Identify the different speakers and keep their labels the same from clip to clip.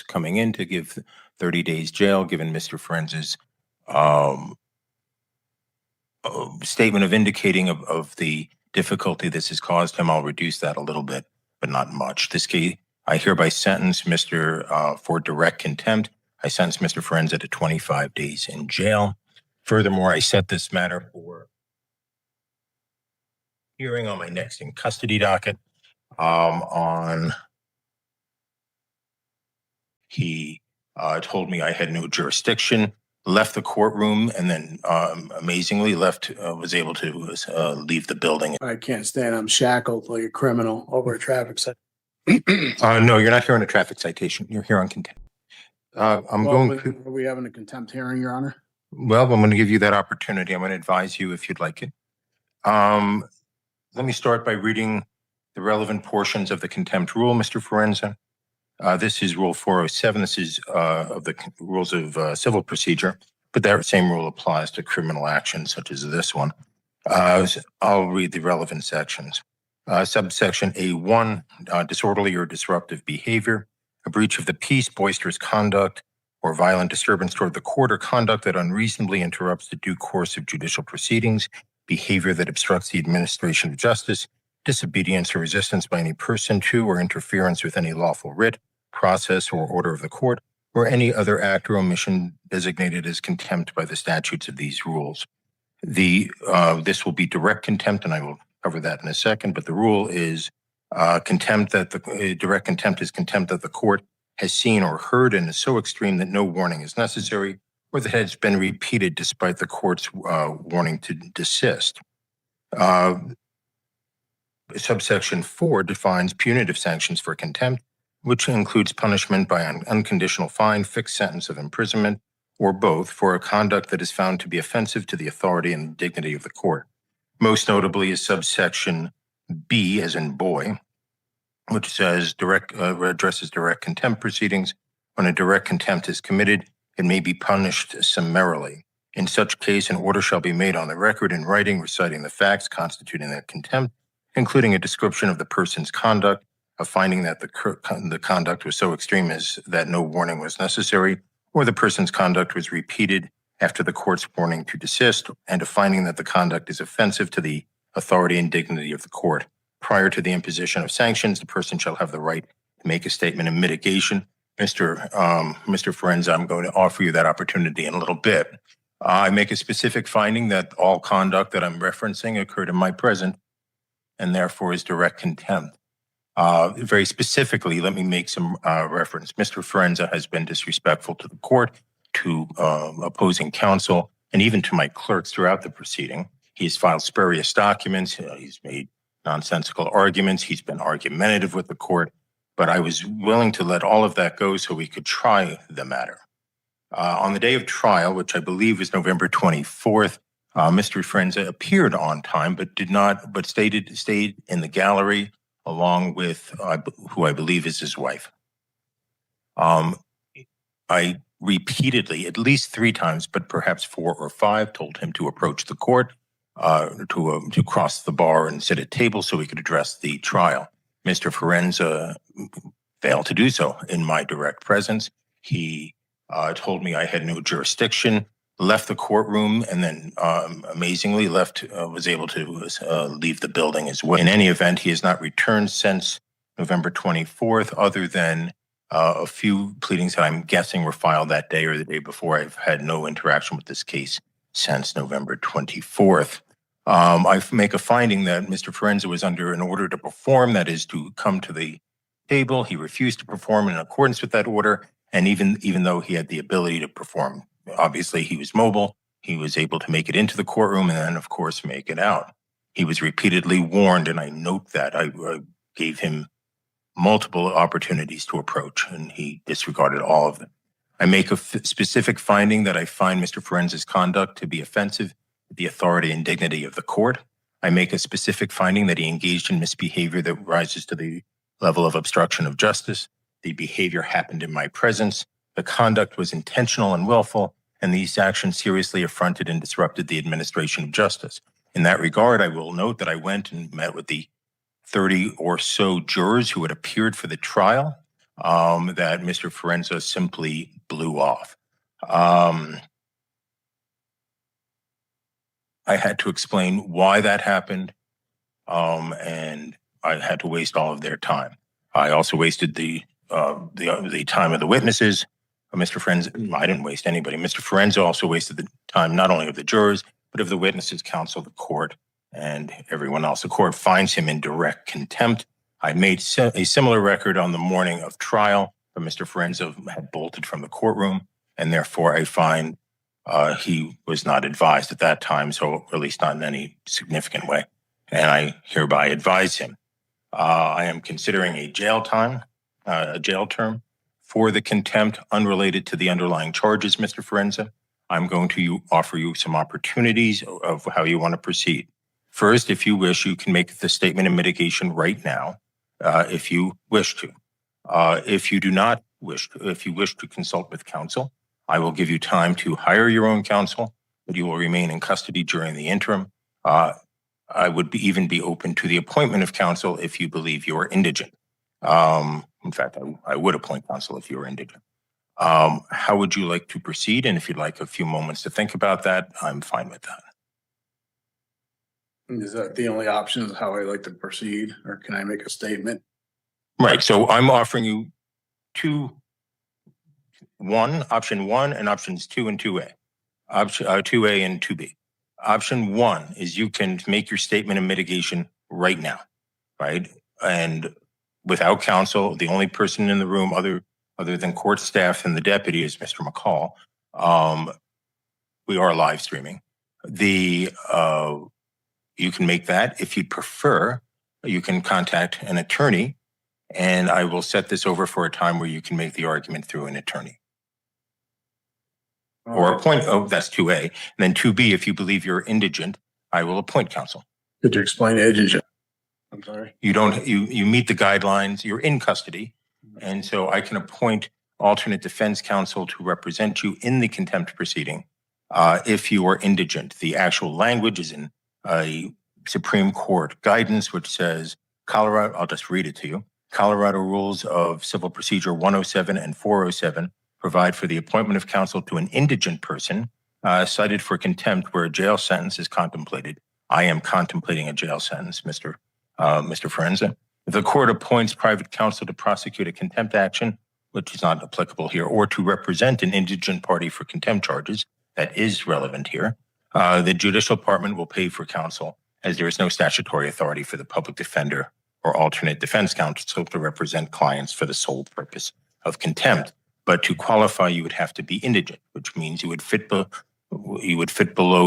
Speaker 1: coming in to give 30 days jail, given Mr. Ferenza's statement of indicating of the difficulty this has caused him. I'll reduce that a little bit, but not much. This case, I hereby sentence Mr. For direct contempt. I sentence Mr. Ferenza to 25 days in jail. Furthermore, I set this matter for hearing on my next in custody docket. He told me I had no jurisdiction, left the courtroom, and then amazingly was able to leave the building.
Speaker 2: I can't stand. I'm shackled like a criminal over a traffic citation.
Speaker 1: No, you're not here on a traffic citation. You're here on contempt. Are
Speaker 2: we having a contempt hearing, Your Honor?
Speaker 1: Well, I'm going to give you that opportunity. I'm going to advise you if you'd like it. Let me start by reading the relevant portions of the contempt rule, Mr. Ferenza. This is Rule 407. This is of the rules of civil procedure, but that same rule applies to criminal actions such as this one. I'll read the relevant sections. Subsection A1, disorderly or disruptive behavior, a breach of the peace, boisterous conduct, or violent disturbance toward the court, or conduct that unreasonably interrupts the due course of judicial proceedings, behavior that obstructs the administration of justice, disobedience or resistance by any person to or interference with any lawful writ, process, or order of the court, or any other act or omission designated as contempt by the statutes of these rules. This will be direct contempt, and I will cover that in a second, but the rule is contempt that direct contempt is contempt that the court has seen or heard and is so extreme that no warning is necessary, or that has been repeated despite the court's warning to desist. Subsection 4 defines punitive sanctions for contempt, which includes punishment by an unconditional fine, fixed sentence of imprisonment, or both, for a conduct that is found to be offensive to the authority and dignity of the court. Most notably is subsection B, as in boy, which says addresses direct contempt proceedings. When a direct contempt is committed, it may be punished summarily. In such case, an order shall be made on the record in writing reciting the facts constituting that contempt, including a description of the person's conduct, a finding that the conduct was so extreme as that no warning was necessary, or the person's conduct was repeated after the court's warning to desist, and a finding that the conduct is offensive to the authority and dignity of the court. Prior to the imposition of sanctions, the person shall have the right to make a statement of mitigation. Mr. Ferenza, I'm going to offer you that opportunity in a little bit. I make a specific finding that all conduct that I'm referencing occurred in my presence and therefore is direct contempt. Very specifically, let me make some reference. Mr. Ferenza has been disrespectful to the court, to opposing counsel, and even to my clerks throughout the proceeding. He's filed spurious documents. He's made nonsensical arguments. He's been argumentative with the court. But I was willing to let all of that go so we could try the matter. On the day of trial, which I believe is November 24th, Mr. Ferenza appeared on time, but stayed in the gallery along with who I believe is his wife. I repeatedly, at least 3 times, but perhaps 4 or 5, told him to approach the court, to cross the bar and sit at table so we could address the trial. Mr. Ferenza failed to do so in my direct presence. He told me I had no jurisdiction, left the courtroom, and then amazingly was able to leave the building as well. In any event, he has not returned since November 24th, other than a few pleadings that I'm guessing were filed that day or the day before. I've had no interaction with this case since November 24th. I make a finding that Mr. Ferenza was under an order to perform, that is to come to the table. He refused to perform in accordance with that order, and even though he had the ability to perform, obviously he was mobile, he was able to make it into the courtroom and then, of course, make it out. He was repeatedly warned, and I note that. I gave him multiple opportunities to approach, and he disregarded all of them. I make a specific finding that I find Mr. Ferenza's conduct to be offensive to the authority and dignity of the court. I make a specific finding that he engaged in misbehavior that rises to the level of obstruction of justice. The behavior happened in my presence. The conduct was intentional and willful, and these actions seriously affronted and disrupted the administration of justice. In that regard, I will note that I went and met with the 30 or so jurors who had appeared for the trial. that Mr. Forenza simply blew off. I had to explain why that happened, and I had to waste all of their time. I also wasted the time of the witnesses. Mr. Forenza, I didn't waste anybody. Mr. Forenza also wasted the time not only of the jurors, but of the witnesses, counsel, the court, and everyone else. The court finds him in direct contempt. I made a similar record on the morning of trial, but Mr. Forenza had bolted from the courtroom, and therefore I find he was not advised at that time, so at least not in any significant way. And I hereby advise him. I am considering a jail term for the contempt unrelated to the underlying charges, Mr. Forenza. I'm going to offer you some opportunities of how you want to proceed. First, if you wish, you can make the statement of mitigation right now, if you wish to. If you do not wish to, if you wish to consult with counsel, I will give you time to hire your own counsel, but you will remain in custody during the interim. I would even be open to the appointment of counsel if you believe you are indigent. In fact, I would appoint counsel if you were indigent. How would you like to proceed? And if you'd like a few moments to think about that, I'm fine with that.
Speaker 2: Is that the only option is how I like to proceed, or can I make a statement?
Speaker 1: Right. So I'm offering you option one and options 2 and 2A. Option 2A and 2B. Option 1 is you can make your statement of mitigation right now, right? And without counsel, the only person in the room other than court staff and the deputy is Mr. McCall. We are live streaming. You can make that. If you'd prefer, you can contact an attorney, and I will set this over for a time where you can make the argument through an attorney. Or appoint, that's 2A. And then 2B, if you believe you're indigent, I will appoint counsel.
Speaker 2: Could you explain indigent? I'm sorry.
Speaker 1: You meet the guidelines, you're in custody. And so I can appoint alternate defense counsel to represent you in the contempt proceeding if you are indigent. The actual language is in a Supreme Court guidance, which says Colorado, I'll just read it to you. Colorado Rules of Civil Procedure 107 and 407 provide for the appointment of counsel to an indigent person cited for contempt where a jail sentence is contemplated. I am contemplating a jail sentence, Mr. Forenza. If the court appoints private counsel to prosecute a contempt action, which is not applicable here, or to represent an indigent party for contempt charges, that is relevant here, the judicial department will pay for counsel, as there is no statutory authority for the public defender or alternate defense counsel to represent clients for the sole purpose of contempt. But to qualify, you would have to be indigent, which means you would fit below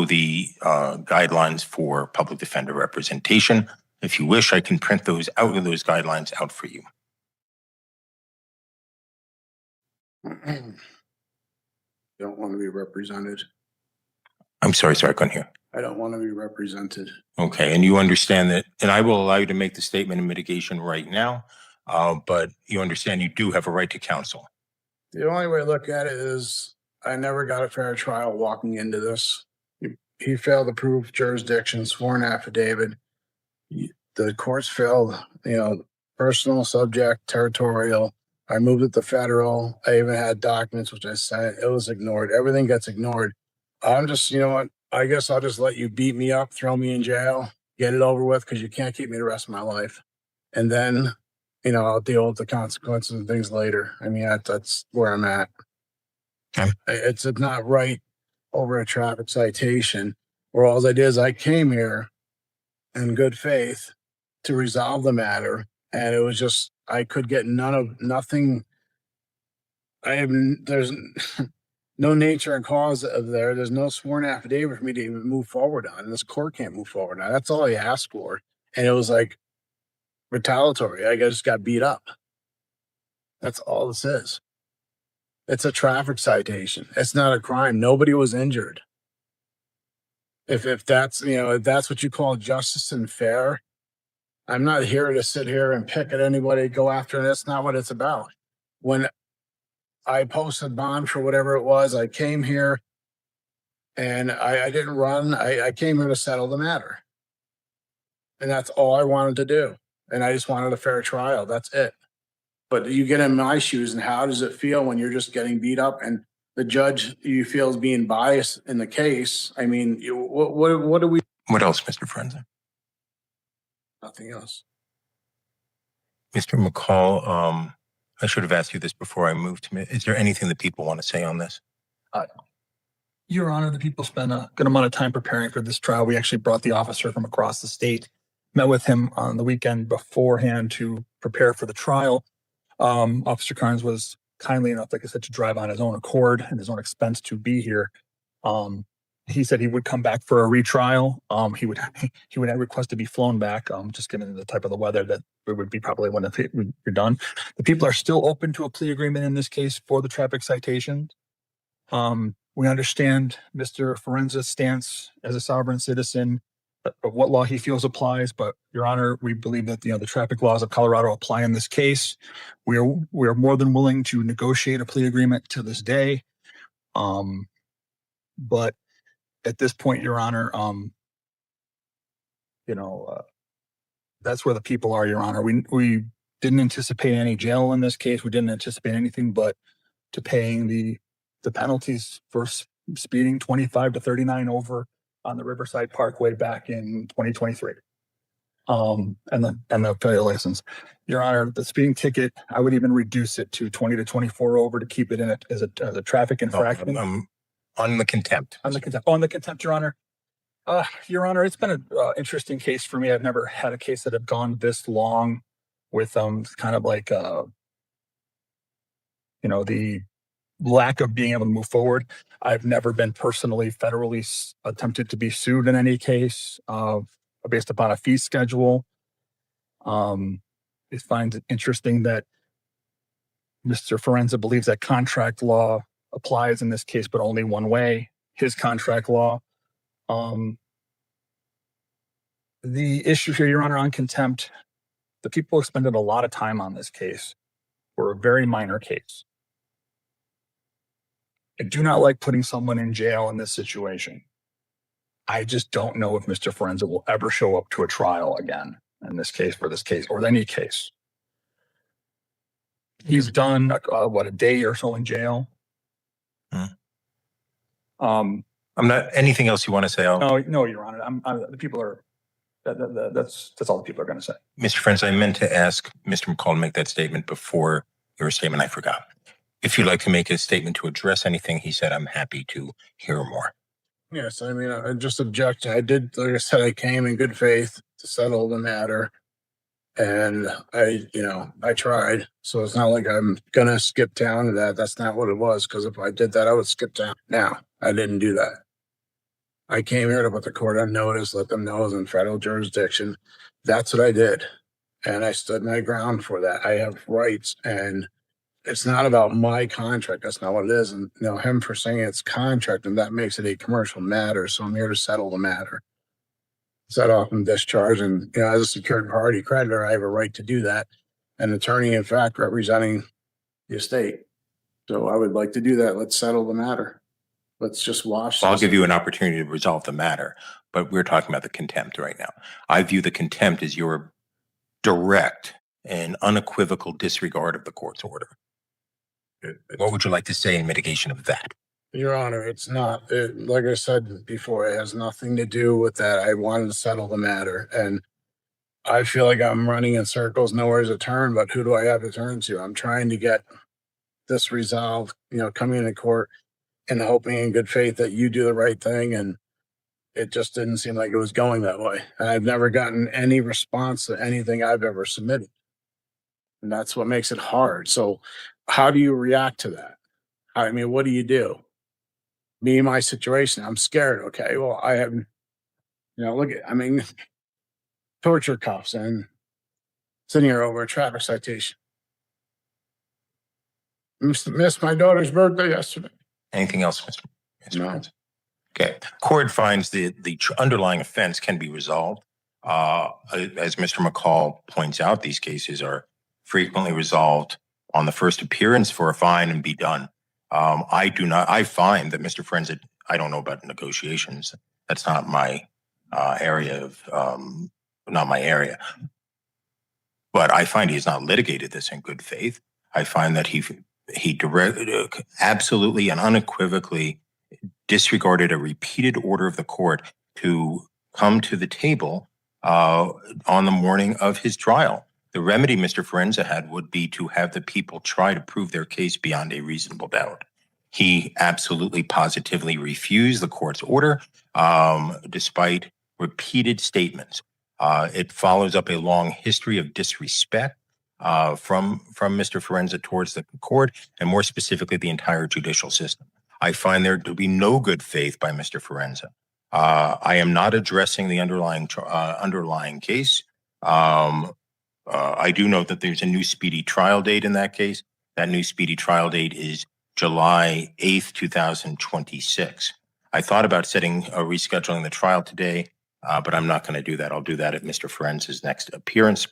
Speaker 1: the guidelines for public defender representation. If you wish, I can print those guidelines out for you.
Speaker 2: Don't want to be represented.
Speaker 1: I'm sorry, I couldn't hear.
Speaker 2: I don't want to be represented.
Speaker 1: Okay, and you understand that, and I will allow you to make the statement of mitigation right now, but you understand you do have a right to counsel.
Speaker 2: The only way to look at it is I never got a fair trial walking into this. He failed to prove jurisdiction, sworn affidavit. The courts failed, personal, subject, territorial. I moved it to federal. I even had documents, which I sent. It was ignored. Everything gets ignored. I'm just, I guess I'll just let you beat me up, throw me in jail, get it over with, because you can't keep me the rest of my life. And then, I'll deal with the consequences and things later. I mean, that's where I'm at.
Speaker 1: Okay.
Speaker 2: It's not right over a traffic citation where all I did is I came here in good faith to resolve the matter. And it was just, I could get nothing. There's no nature and cause of there. There's no sworn affidavit for me to even move forward on. And this court can't move forward on. That's all I asked for. And it was like retaliatory. I just got beat up. That's all this is. It's a traffic citation. It's not a crime. Nobody was injured. If that's, if that's what you call justice and fair, I'm not here to sit here and pick at anybody, go after, and that's not what it's about. When I posted bond for whatever it was, I came here and I didn't run. I came here to settle the matter. And that's all I wanted to do. And I just wanted a fair trial. That's it. But you get in my shoes, and how does it feel when you're just getting beat up and the judge you feel is being biased in the case? I mean, what do we?
Speaker 1: What else, Mr. Forenza?
Speaker 2: Nothing else.
Speaker 1: Mr. McCall, I should have asked you this before I moved to me. Is there anything that people want to say on this?
Speaker 3: Your Honor, the people spent a good amount of time preparing for this trial. We actually brought the officer from across the state, met with him on the weekend beforehand to prepare for the trial. Officer Carnes was kindly enough, like I said, to drive on his own accord and his own expense to be here. He said he would come back for a retrial. He would request to be flown back, just given the type of the weather that it would be probably when you're done. The people are still open to a plea agreement in this case for the traffic citations. We understand Mr. Forenza's stance as a sovereign citizen of what law he feels applies, but Your Honor, we believe that the traffic laws of Colorado apply in this case. We are more than willing to negotiate a plea agreement to this day. But at this point, Your Honor, that's where the people are, Your Honor. We didn't anticipate any jail in this case. We didn't anticipate anything but to paying the penalties for speeding 25 to 39 over on the Riverside Parkway back in 2023. And the failure license. Your Honor, the speeding ticket, I would even reduce it to 20 to 24 over to keep it in it as a traffic infraction.
Speaker 1: On the contempt.
Speaker 3: On the contempt, Your Honor. Your Honor, it's been an interesting case for me. I've never had a case that have gone this long with kind of like the lack of being able to move forward. I've never been personally federally attempted to be sued in any case based upon a fee schedule. It finds it interesting that Mr. Forenza believes that contract law applies in this case, but only one way, his contract law. The issue here, Your Honor, on contempt, the people expended a lot of time on this case for a very minor case. I do not like putting someone in jail in this situation. I just don't know if Mr. Forenza will ever show up to a trial again in this case, for this case, or any case. He's done, a day or so in jail.
Speaker 1: I'm not, anything else you want to say?
Speaker 3: No, Your Honor. The people are, that's all the people are going to say.
Speaker 1: Mr. Forenza, I meant to ask Mr. McCall to make that statement before your statement. I forgot. If you'd like to make a statement to address anything he said, I'm happy to hear more.
Speaker 2: Yes, I mean, I just object. I did, like I said, I came in good faith to settle the matter. And I tried. So it's not like I'm going to skip down to that. That's not what it was. Because if I did that, I would skip down. Now, I didn't do that. I came here to put the court on notice, let them know I was in federal jurisdiction. That's what I did. And I stood my ground for that. I have rights, and it's not about my contract. That's not what it is. And him for saying it's contract, and that makes it a commercial matter. So I'm here to settle the matter, set off and discharge. And as a secured party creditor, I have a right to do that. An attorney, in fact, representing the estate. So I would like to do that. Let's settle the matter. Let's just wash.
Speaker 1: I'll give you an opportunity to resolve the matter, but we're talking about the contempt right now. I view the contempt as your direct and unequivocal disregard of the court's order. What would you like to say in mitigation of that?
Speaker 2: Your Honor, it's not. Like I said before, it has nothing to do with that. I wanted to settle the matter, and I feel like I'm running in circles, nowhere to turn. But who do I have to turn to? I'm trying to get this resolved. Coming into court and hoping in good faith that you do the right thing, and it just didn't seem like it was going that way. And I've never gotten any response to anything I've ever submitted, and that's what makes it hard. So, how do you react to that? I mean, what do you do? Me, my situation, I'm scared. Okay, well, I have, torture cuffs and sitting here over a traffic citation. Missed my daughter's birthday yesterday.
Speaker 1: Anything else, Mr.
Speaker 2: No.
Speaker 1: Prince? Okay. Court finds the underlying offense can be resolved. As Mr. McCall points out, these cases are frequently resolved on the first appearance for a fine and be done. I find that Mr. Forenza, I don't know about negotiations. That's not my area. but I find he has not litigated this in good faith. I find that he absolutely and unequivocally disregarded a repeated order of the court to come to the table on the morning of his trial. The remedy Mr. Forenza had would be to have the people try to prove their case beyond a reasonable doubt. He absolutely positively refused the court's order, despite repeated statements. It follows up a long history of disrespect from Mr. Forenza towards the court, and more specifically, the entire judicial system. I find there to be no good faith by Mr. Forenza. I am not addressing the underlying case. I do know that there's a new speedy trial date in that case. That new speedy trial date is July 8th, 2026. I thought about rescheduling the trial today, but I'm not going to do that. I'll do that at Mr. Forenza's next appearance.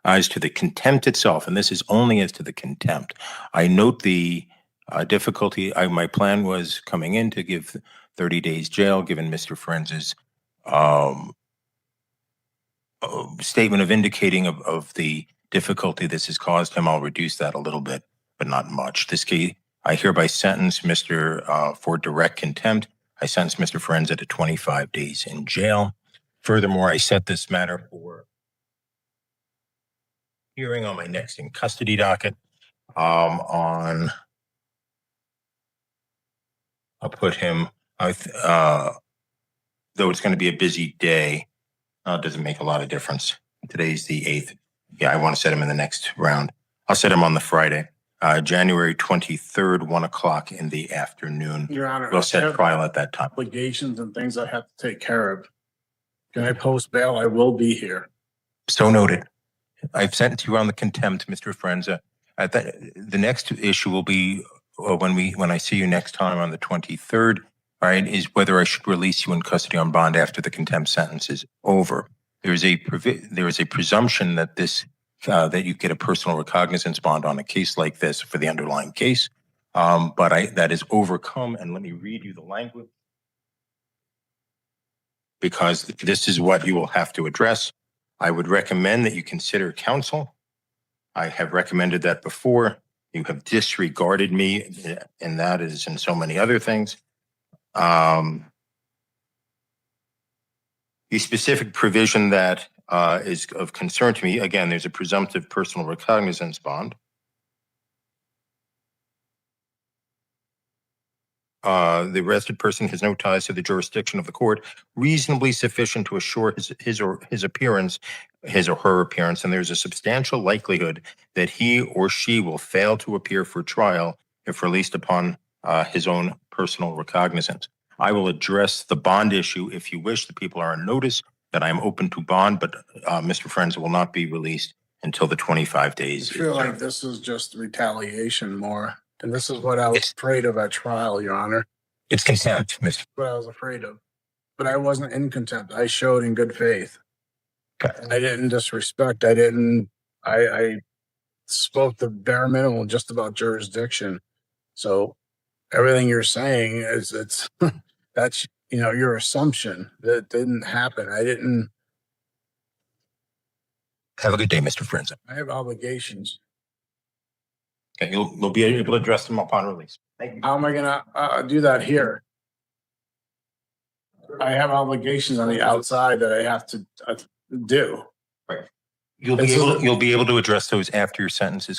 Speaker 1: As to the contempt itself, and this is only as to the contempt, I note the difficulty. My plan was coming in to give 30 days jail, given Mr. Forenza's statement of indicating of the difficulty this has caused him. I'll reduce that a little bit, but not much. This case, I hereby sentence Mr. For direct contempt. I sentence Mr. Forenza to 25 days in jail. Furthermore, I set this matter for hearing on my next in custody docket I'll put him, though it's going to be a busy day, it doesn't make a lot of difference. Today's the 8th. Yeah, I want to set him in the next round. I'll set him on the Friday, January 23rd, 1 o'clock in the afternoon.
Speaker 2: Your Honor,
Speaker 1: We'll set trial at that time.
Speaker 2: Obligations and things I have to take care of. Can I post bail? I will be here.
Speaker 1: So noted. I've sent you on the contempt, Mr. Forenza. The next issue will be when I see you next time on the 23rd, right, is whether I should release you in custody on bond after the contempt sentence is over. There is a presumption that that you get a personal recognizance bond on a case like this for the underlying case, but that is overcome. And let me read you the language, because this is what you will have to address. I would recommend that you consider counsel. I have recommended that before. You have disregarded me, and that is in so many other things. The specific provision that is of concern to me, again, there's a presumptive personal recognizance bond. The arrested person has no ties to the jurisdiction of the court, reasonably sufficient to assure his or her appearance, and there's a substantial likelihood that he or she will fail to appear for trial if released upon his own personal recognizance. I will address the bond issue if you wish. The people are on notice that I'm open to bond, but Mr. Forenza will not be released until the 25 days.
Speaker 2: I feel like this is just retaliation more. And this is what I was afraid of at trial, Your Honor.
Speaker 1: It's contempt, Mr.
Speaker 2: What I was afraid of. But I wasn't in contempt. I showed in good faith.
Speaker 1: Okay.
Speaker 2: I didn't disrespect. I spoke the bare minimum just about jurisdiction. So everything you're saying is that's, your assumption. That didn't happen. I didn't.
Speaker 1: Have a good day, Mr. Forenza.
Speaker 2: I have obligations.
Speaker 1: Okay, you'll be able to address them upon release. Thank you.
Speaker 2: How am I going to do that here? I have obligations on the outside that I have to do.
Speaker 1: Right. You'll be able to address those after your sentence is